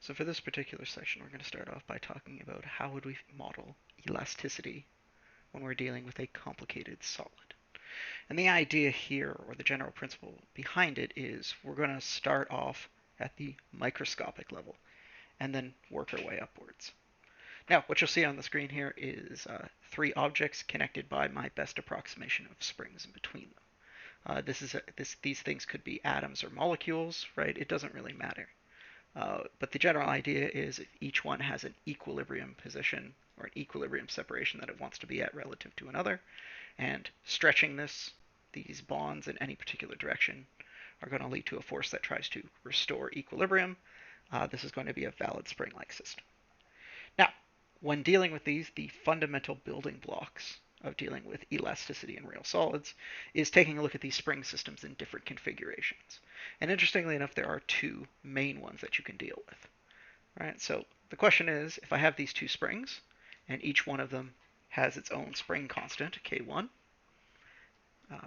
So for this particular section, we're going to start off by talking about how would we model elasticity when we're dealing with a complicated solid. And the idea here, or the general principle behind it, is we're going to start off at the microscopic level and then work our way upwards. Now, what you'll see on the screen here is three objects connected by my best approximation of springs in between them. These things could be atoms or molecules, right? It doesn't really matter. But the general idea is if each one has an equilibrium position or an equilibrium separation that it wants to be at relative to another, and stretching these bonds in any particular direction are going to lead to a force that tries to restore equilibrium. This is going to be a valid spring-like system. Now, when dealing with these, the fundamental building blocks of dealing with elasticity in real solids is taking a look at these spring systems in different configurations. And interestingly enough, there are two main ones that you can deal with. Right? So the question is, if I have these two springs, and each one of them has its own spring constant, K1,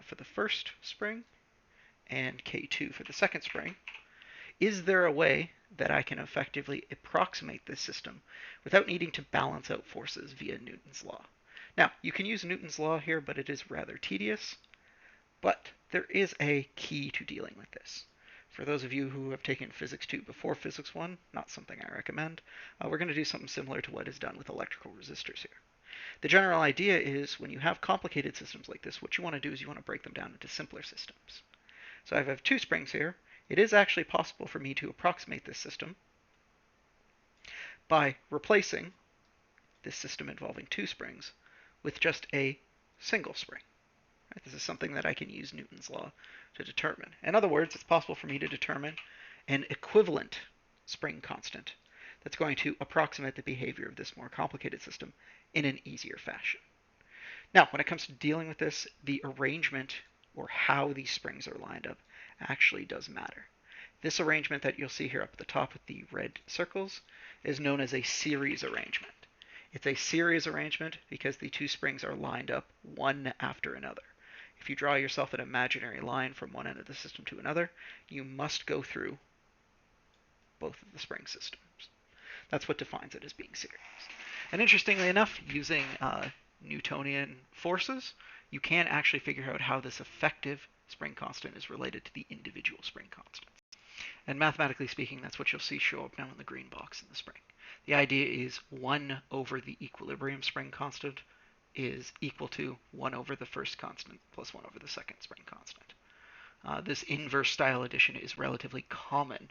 for the first spring, and K2 for the second spring, is there a way that I can effectively approximate this system without needing to balance out forces via Newton's law? Now, you can use Newton's law here, but it is rather tedious. But there is a key to dealing with this. For those of you who have taken Physics 2 before Physics 1, not something I recommend, we're going to do something similar to what is done with electrical resistors here. The general idea is when you have complicated systems like this, what you want to do is you want to break them down into simpler systems. So I have two springs here. It is actually possible for me to approximate this system by replacing this system involving two springs with just a single spring. Right? This is something that I can use Newton's law to determine. In other words, it's possible for me to determine an equivalent spring constant that's going to approximate the behavior of this more complicated system in an easier fashion. Now, when it comes to dealing with this, the arrangement or how these springs are lined up actually does matter. This arrangement that you'll see here up at the top with the red circles is known as a series arrangement. It's a series arrangement because the two springs are lined up one after another. If you draw yourself an imaginary line from one end of the system to another, you must go through both of the spring systems. That's what defines it as being series. And interestingly enough, using Newtonian forces, you can actually figure out how this effective spring constant is related to the individual spring constants. And mathematically speaking, that's what you'll see show up now in the green box in the spring. The idea is 1 over the equilibrium spring constant is equal to 1 over the first constant plus 1 over the second spring constant. This inverse style addition is relatively common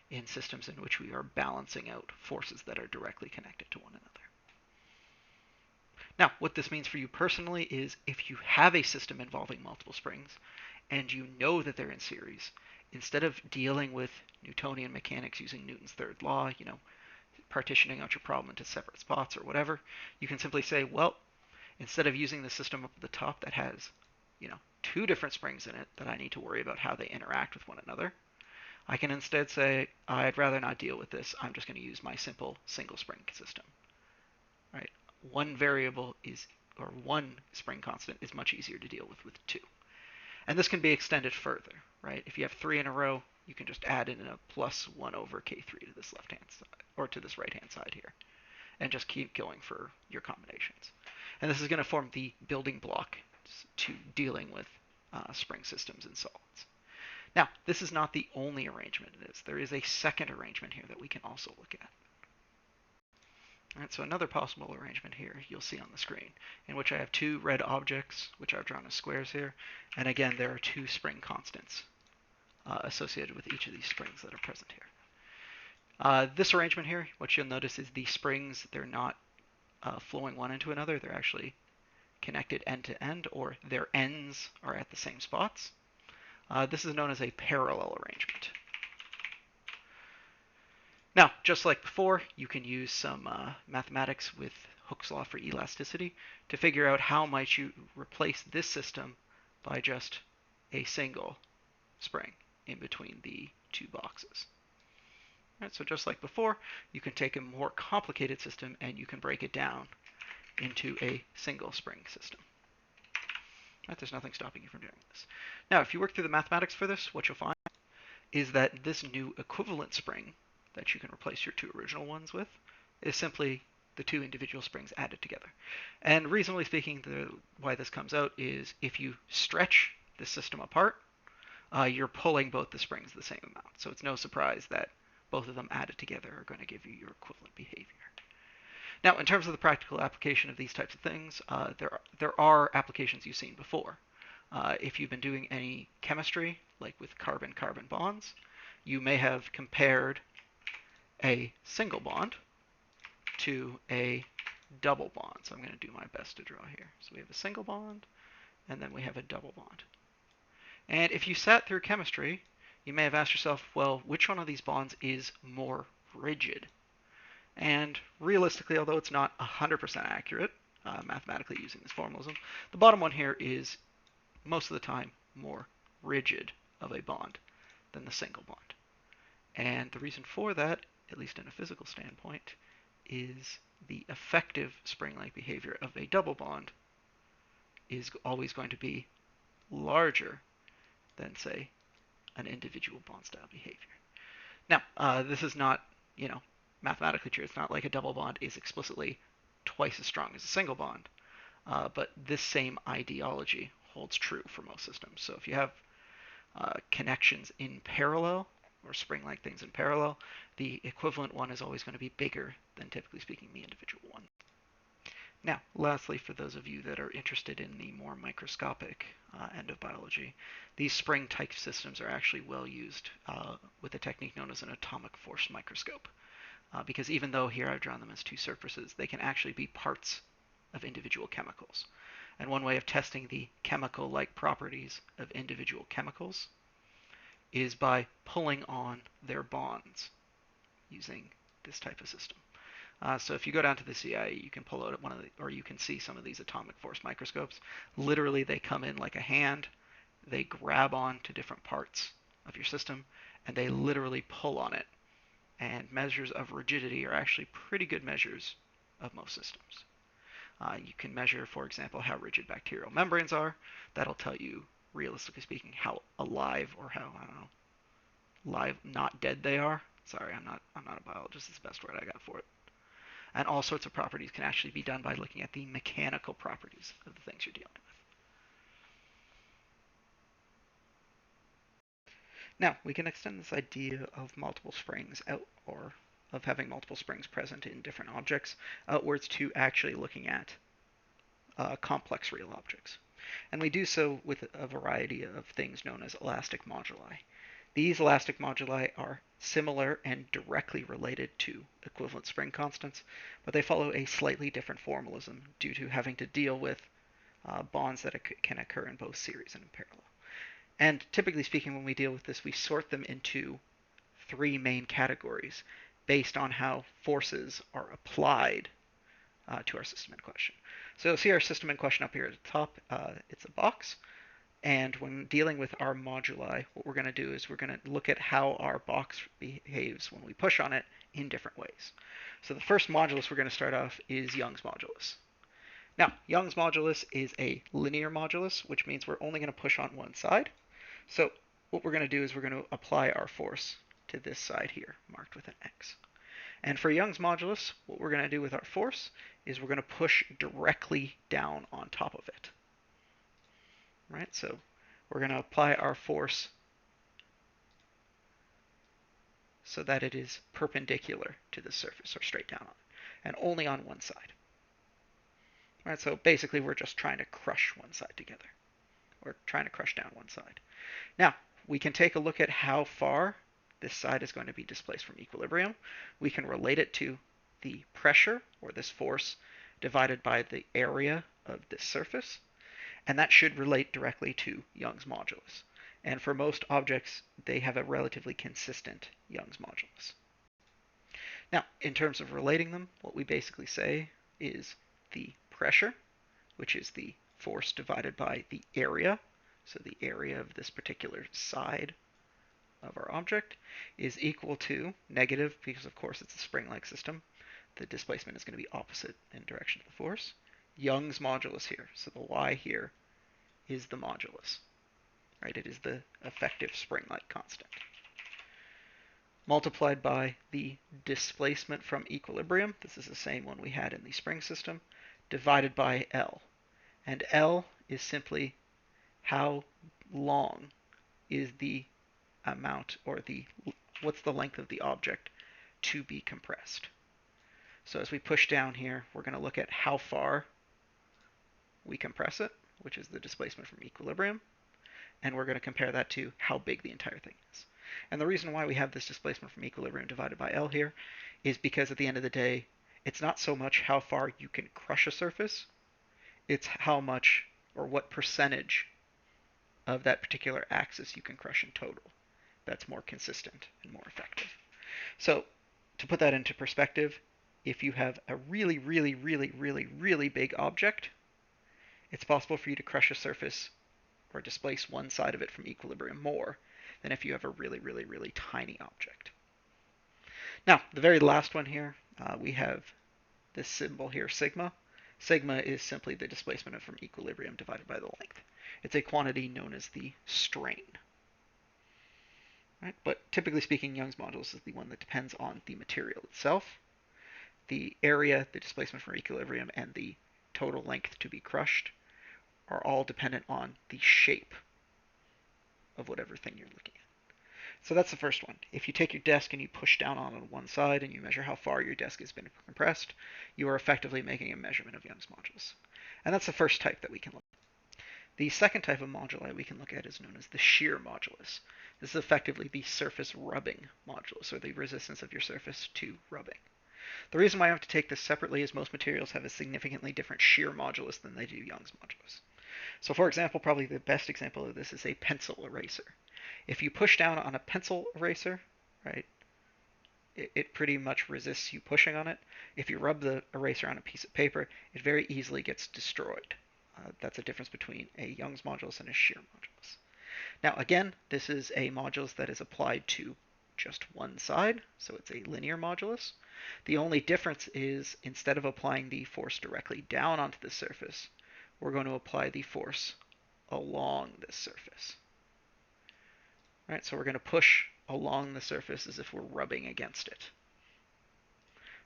in systems in which we are balancing out forces that are directly connected to one another. Now, what this means for you personally is if you have a system involving multiple springs and you know that they're in series, instead of dealing with Newtonian mechanics using Newton's third law, partitioning out your problem into separate spots or whatever, you can simply say, well, instead of using the system up at the top that has, two different springs in it that I need to worry about how they interact with one another, I can instead say, I'd rather not deal with this. I'm just going to use my simple single spring system. Right? One variable or one spring constant is much easier to deal with two. And this can be extended further, right? If you have 3 in a row, you can just add in a plus 1 over K3 to this left-hand side, or to this right-hand side here, and just keep going for your combinations. And this is going to form the building block to dealing with spring systems in solids. Now, this is not the only arrangement it is. There is a second arrangement here that we can also look at. All right, so another possible arrangement here you'll see on the screen, in which I have two red objects, which I've drawn as squares here, and again, there are two spring constants associated with each of these springs that are present here. This arrangement here, what you'll notice is the springs, they're not flowing one into another, they're actually connected end to end, or their ends are at the same spots. This is known as a parallel arrangement. Now, just like before, you can use some mathematics with Hooke's law for elasticity to figure out how might you replace this system by just a single spring in between the two boxes. Right, so just like before, you can take a more complicated system and you can break it down into a single spring system. Right, there's nothing stopping you from doing this. Now, if you work through the mathematics for this, what you'll find is that this new equivalent spring, that you can replace your two original ones with is simply the two individual springs added together. And reasonably speaking, why this comes out is if you stretch the system apart, you're pulling both the springs the same amount. So it's no surprise that both of them added together are going to give you your equivalent behavior. Now, in terms of the practical application of these types of things, there are applications you've seen before. If you've been doing any chemistry, like with carbon-carbon bonds, you may have compared a single bond to a double bond. So I'm going to do my best to draw here. So we have a single bond, and then we have a double bond. And if you sat through chemistry, you may have asked yourself, well, which one of these bonds is more rigid? And realistically, although it's not 100% accurate, mathematically using this formalism, the bottom one here is most of the time more rigid of a bond than the single bond. And the reason for that, at least in a physical standpoint, is the effective spring-like behavior of a double bond is always going to be larger than, say, an individual bond-style behavior. Now, this is not, mathematically true. It's not like a double bond is explicitly twice as strong as a single bond. But this same ideology holds true for most systems. So if you have connections in parallel, or spring-like things in parallel, the equivalent one is always going to be bigger than, typically speaking, the individual one. Now, lastly, for those of you that are interested in the more microscopic end of biology, these spring-type systems are actually well used with a technique known as an atomic force microscope. Because even though here I've drawn them as two surfaces, they can actually be parts of individual chemicals. And one way of testing the chemical-like properties of individual chemicals is by pulling on their bonds using this type of system. So if you go down to the CIA, you can pull out or you can see some of these atomic force microscopes. Literally, they come in like a hand. They grab on to different parts of your system, and they literally pull on it. And measures of rigidity are actually pretty good measures of most systems. You can measure, for example, how rigid bacterial membranes are. That'll tell you, realistically speaking, how alive or how, I don't know, live, not dead they are. Sorry, I'm not a biologist. It's the best word I got for it. And all sorts of properties can actually be done by looking at the mechanical properties of the things you're dealing with. Now, we can extend this idea of multiple springs out, or of having multiple springs present in different objects, outwards to actually looking at complex real objects. And we do so with a variety of things known as elastic moduli. These elastic moduli are similar and directly related to equivalent spring constants, but they follow a slightly different formalism due to having to deal with bonds that can occur in both series and in parallel. And typically speaking, when we deal with this, we sort them into three main categories based on how forces are applied to our system in question. So you'll see our system in question up here at the top. It's a box. And when dealing with our moduli, what we're going to do is we're going to look at how our box behaves when we push on it in different ways. So the first modulus we're going to start off is Young's modulus. Now, Young's modulus is a linear modulus, which means we're only going to push on one side. So what we're going to do is we're going to apply our force to this side here, marked with an X. And for Young's modulus, what we're going to do with our force is we're going to push directly down on top of it. Right? So we're going to apply our force so that it is perpendicular to the surface, or straight down on it, and only on one side. Right? So basically we're just trying to crush one side together, or trying to crush down one side. Now, we can take a look at how far this side is going to be displaced from equilibrium. We can relate it to the pressure, or this force, divided by the area of this surface, and that should relate directly to Young's modulus. And for most objects, they have a relatively consistent Young's modulus. Now, in terms of relating them, what we basically say is the pressure, which is the force divided by the area, so the area of this particular side of our object, is equal to negative, because of course it's a spring-like system. The displacement is going to be opposite in direction of the force. Young's modulus here, so the y here is the modulus. Right? It is the effective spring-like constant. multiplied by the displacement from equilibrium, this is the same one we had in the spring system, divided by L. And L is simply how long is the amount, or what's the length of the object to be compressed. So as we push down here, we're going to look at how far we compress it, which is the displacement from equilibrium, and we're going to compare that to how big the entire thing is. And the reason why we have this displacement from equilibrium divided by L here is because at the end of the day, it's not so much how far you can crush a surface, it's how much or what percentage of that particular axis you can crush in total. That's more consistent and more effective. So to put that into perspective, if you have a really, really, really, really, really big object, it's possible for you to crush a surface or displace one side of it from equilibrium more than if you have a really, really, really tiny object. Now, the very last one here, we have this symbol here, sigma. Sigma is simply the displacement from equilibrium divided by the length. It's a quantity known as the strain. Right? But typically speaking, Young's modulus is the one that depends on the material itself. The area, the displacement from equilibrium, and the total length to be crushed are all dependent on the shape of whatever thing you're looking at. So that's the first one. If you take your desk and you push down on one side and you measure how far your desk has been compressed, you are effectively making a measurement of Young's modulus. And that's the first type that we can look at. The second type of moduli we can look at is known as the shear modulus. This is effectively the surface rubbing modulus, or the resistance of your surface to rubbing. The reason why I have to take this separately is most materials have a significantly different shear modulus than they do Young's modulus. So for example, probably the best example of this is a pencil eraser. If you push down on a pencil eraser, right, it pretty much resists you pushing on it. If you rub the eraser on a piece of paper, it very easily gets destroyed. That's a difference between a Young's modulus and a shear modulus. Now again, this is a modulus that is applied to just one side, so it's a linear modulus. The only difference is instead of applying the force directly down onto the surface, we're going to apply the force along this surface. Right, so we're going to push along the surface as if we're rubbing against it.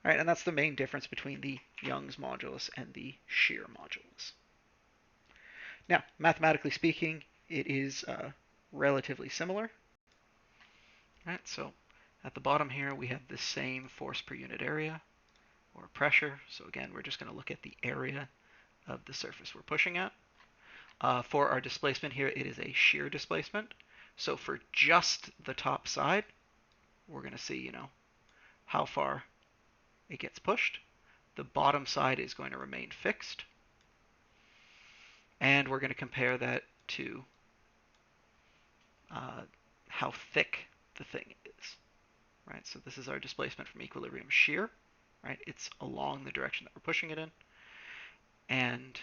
Right, and that's the main difference between the Young's modulus and the shear modulus. Now, mathematically speaking, it is relatively similar. Right, so at the bottom here we have the same force per unit area, or pressure. So again, we're just going to look at the area of the surface we're pushing at. For our displacement here, it is a shear displacement. So for just the top side, we're going to see, how far it gets pushed. The bottom side is going to remain fixed. And we're going to compare that to how thick the thing is. Right? So this is our displacement from equilibrium shear. Right? It's along the direction that we're pushing it in. And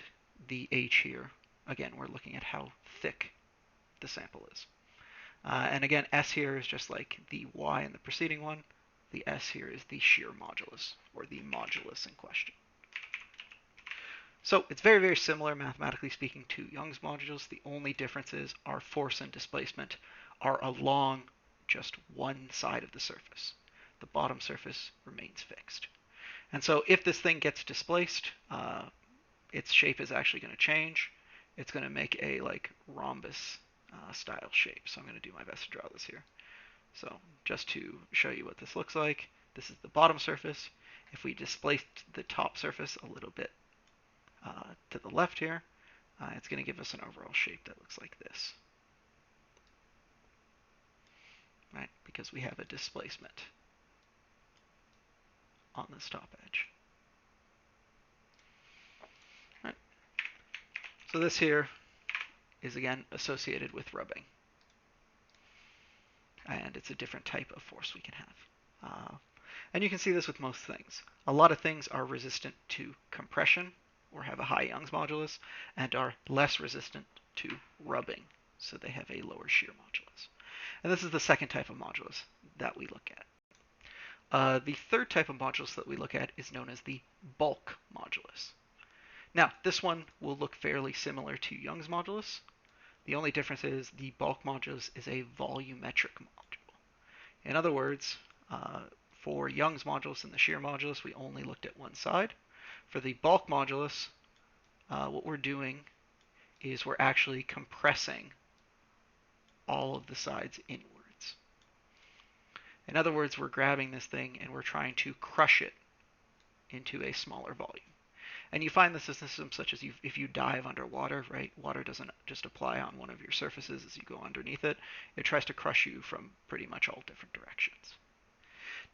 the h here, again, we're looking at how thick the sample is. And again, S here is just like the Y in the preceding one. The S here is the shear modulus, or the modulus in question. So it's very, very similar, mathematically speaking, to Young's modulus. The only difference is our force and displacement are along just one side of the surface. The bottom surface remains fixed. And so if this thing gets displaced, its shape is actually going to change. It's going to make a rhombus style shape. So I'm going to do my best to draw this here. So just to show you what this looks like, this is the bottom surface. If we displaced the top surface a little bit to the left here, it's going to give us an overall shape that looks like this. Right? Because we have a displacement on this top edge. Right? So this here is again associated with rubbing. And it's a different type of force we can have. And you can see this with most things. A lot of things are resistant to compression or have a high Young's modulus and are less resistant to rubbing, so they have a lower shear modulus. And this is the second type of modulus that we look at. The third type of modulus that we look at is known as the bulk modulus. Now, this one will look fairly similar to Young's modulus. The only difference is the bulk modulus is a volumetric module. In other words, Uh, for Young's modulus and the shear modulus, we only looked at one side. For the bulk modulus, what we're doing is we're actually compressing all of the sides inwards. In other words, we're grabbing this thing and we're trying to crush it into a smaller volume. And you find this in systems such as if you dive underwater, right? Water doesn't just apply on one of your surfaces as you go underneath it. It tries to crush you from pretty much all different directions.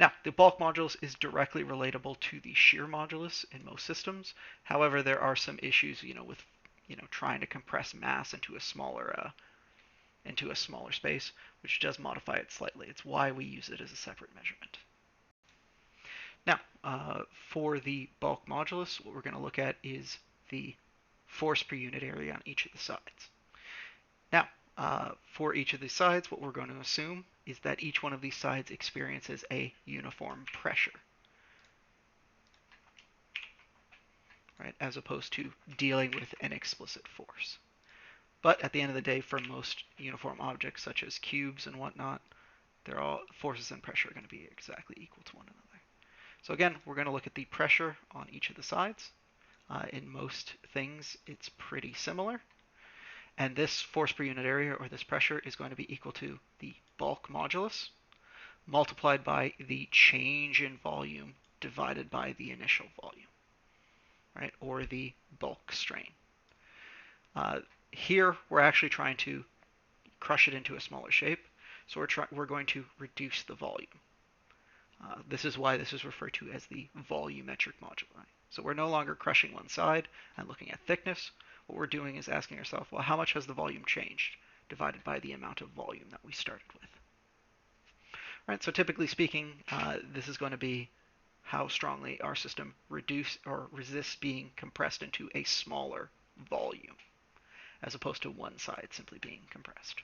Now, the bulk modulus is directly relatable to the shear modulus in most systems. However, there are some issues, with trying to compress mass into a smaller space, which does modify it slightly. It's why we use it as a separate measurement. Now, for the bulk modulus, what we're going to look at is the force per unit area on each of the sides. Now, for each of the sides, what we're going to assume is that each one of these sides experiences a uniform pressure, right, as opposed to dealing with an explicit force. But at the end of the day, for most uniform objects, such as cubes and whatnot, they're all forces and pressure are going to be exactly equal to one another. So again, we're going to look at the pressure on each of the sides. In most things, it's pretty similar. And this force per unit area, or this pressure, is going to be equal to the bulk modulus multiplied by the change in volume divided by the initial volume, right, or the bulk strain. Here, we're actually trying to crush it into a smaller shape, so we're going to reduce the volume. This is why this is referred to as the volumetric moduli. So we're no longer crushing one side and looking at thickness. What we're doing is asking ourselves, well, how much has the volume changed divided by the amount of volume that we started with? Right, so typically speaking, this is going to be how strongly our system resists being compressed into a smaller volume, as opposed to one side simply being compressed.